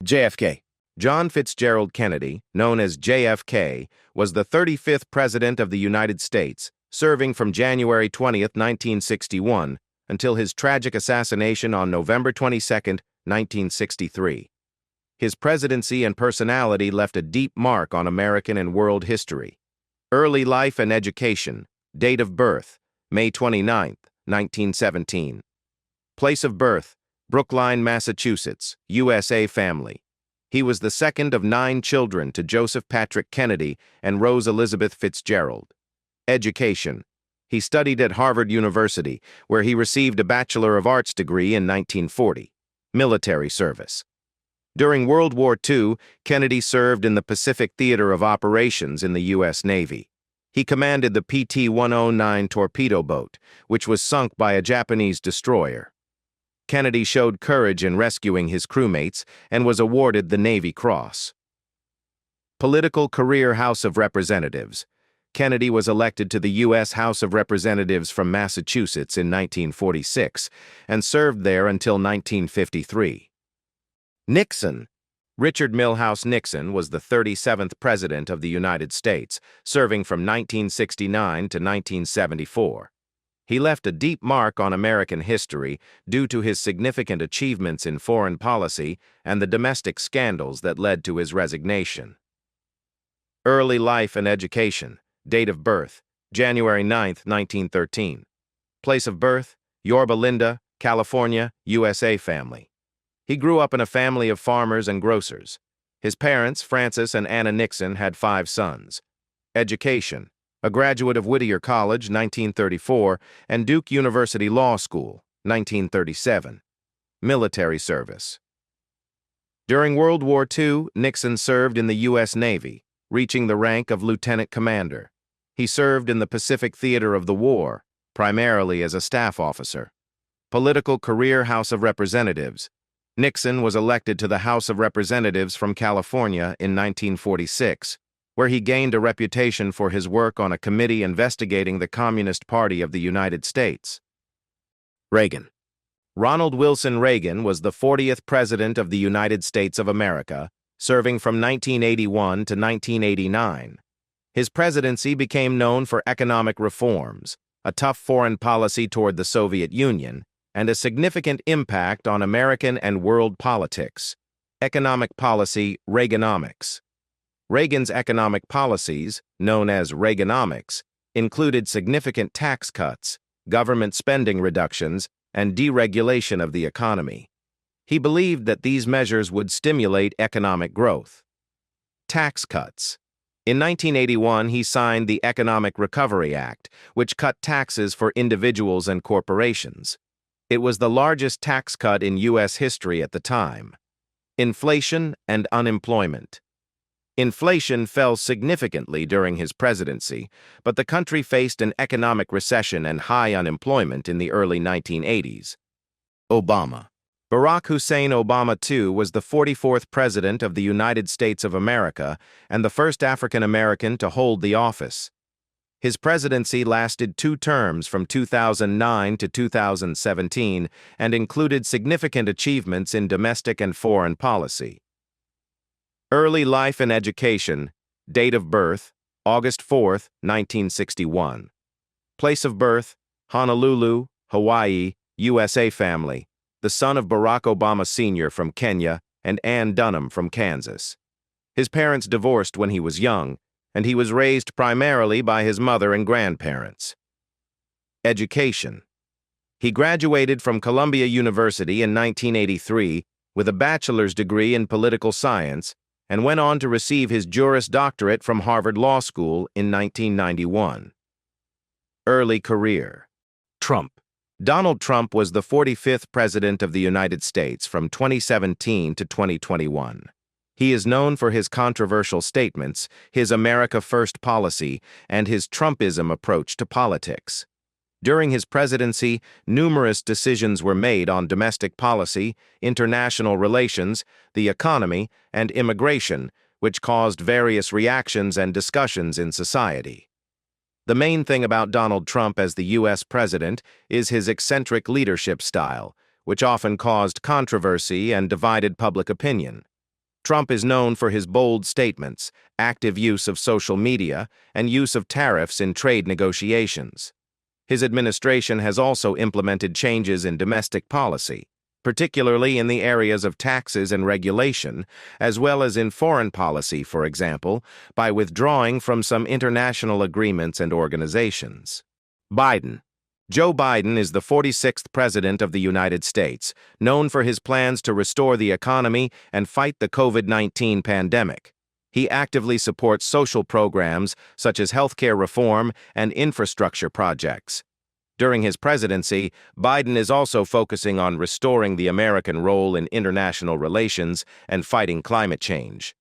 JFK. John Fitzgerald Kennedy, known as JFK, was the 35th President of the United States, serving from January 20, 1961, until his tragic assassination on November 22, 1963. His presidency and personality left a deep mark on American and world history. Early life and education. Date of birth, May 29, 1917. Place of birth, Brookline, Massachusetts, USA family. He was the second of 9 children to Joseph Patrick Kennedy and Rose Elizabeth Fitzgerald. Education. He studied at Harvard University, where he received a Bachelor of Arts degree in 1940. Military service. During World War II, Kennedy served in the Pacific Theater of Operations in the U.S. Navy. He commanded the PT-109 torpedo boat, which was sunk by a Japanese destroyer. Kennedy showed courage in rescuing his crewmates and was awarded the Navy Cross. Political career. House of Representatives. Kennedy was elected to the U.S. House of Representatives from Massachusetts in 1946 and served there until 1953. Nixon. Richard Milhous Nixon was the 37th President of the United States, serving from 1969 to 1974. He left a deep mark on American history due to his significant achievements in foreign policy and the domestic scandals that led to his resignation. Early life and education. Date of birth, January 9, 1913. Place of birth, Yorba Linda, California, USA family. He grew up in a family of farmers and grocers. His parents, Francis and Anna Nixon, had 5 sons. Education. A graduate of Whittier College, 1934, and Duke University Law School, 1937. Military service. During World War II, Nixon served in the U.S. Navy, reaching the rank of lieutenant commander. He served in the Pacific Theater of the War, primarily as a staff officer. Political career. House of Representatives. Nixon was elected to the House of Representatives from California in 1946, where he gained a reputation for his work on a committee investigating the Communist Party of the United States. Reagan. Ronald Wilson Reagan was the 40th President of the United States of America, serving from 1981 to 1989. His presidency became known for economic reforms, a tough foreign policy toward the Soviet Union, and a significant impact on American and world politics. Economic policy. Reaganomics. Reagan's economic policies, known as Reaganomics, included significant tax cuts, government spending reductions, and deregulation of the economy. He believed that these measures would stimulate economic growth. Tax cuts. In 1981, he signed the Economic Recovery Act, which cut taxes for individuals and corporations. It was the largest tax cut in U.S. history at the time. Inflation and unemployment. Inflation fell significantly during his presidency, but the country faced an economic recession and high unemployment in the early 1980s. Obama. Barack Hussein Obama II was the 44th President of the United States of America and the first African American to hold the office. His presidency lasted 2 terms from 2009 to 2017 and included significant achievements in domestic and foreign policy. Early life and education. Date of birth, August 4, 1961. Place of birth, Honolulu, Hawaii, USA family. The son of Barack Obama Sr. from Kenya and Ann Dunham from Kansas. His parents divorced when he was young, and he was raised primarily by his mother and grandparents. Education. He graduated from Columbia University in 1983 with a bachelor's degree in political science and went on to receive his Juris Doctorate from Harvard Law School in 1991. Early career. Trump. Donald Trump was the 45th President of the United States from 2017 to 2021. He is known for his controversial statements, his America First policy, and his Trumpism approach to politics. During his presidency, numerous decisions were made on domestic policy, international relations, the economy, and immigration, which caused various reactions and discussions in society. The main thing about Donald Trump as the U.S. president is his eccentric leadership style, which often caused controversy and divided public opinion. Trump is known for his bold statements, active use of social media, and use of tariffs in trade negotiations. His administration has also implemented changes in domestic policy, particularly in the areas of taxes and regulation, as well as in foreign policy, for example, by withdrawing from some international agreements and organizations. Biden. Joe Biden is the 46th President of the United States, known for his plans to restore the economy and fight the COVID-19 pandemic. He actively supports social programs such as healthcare reform and infrastructure projects. During his presidency, Biden is also focusing on restoring the American role in international relations and fighting climate change.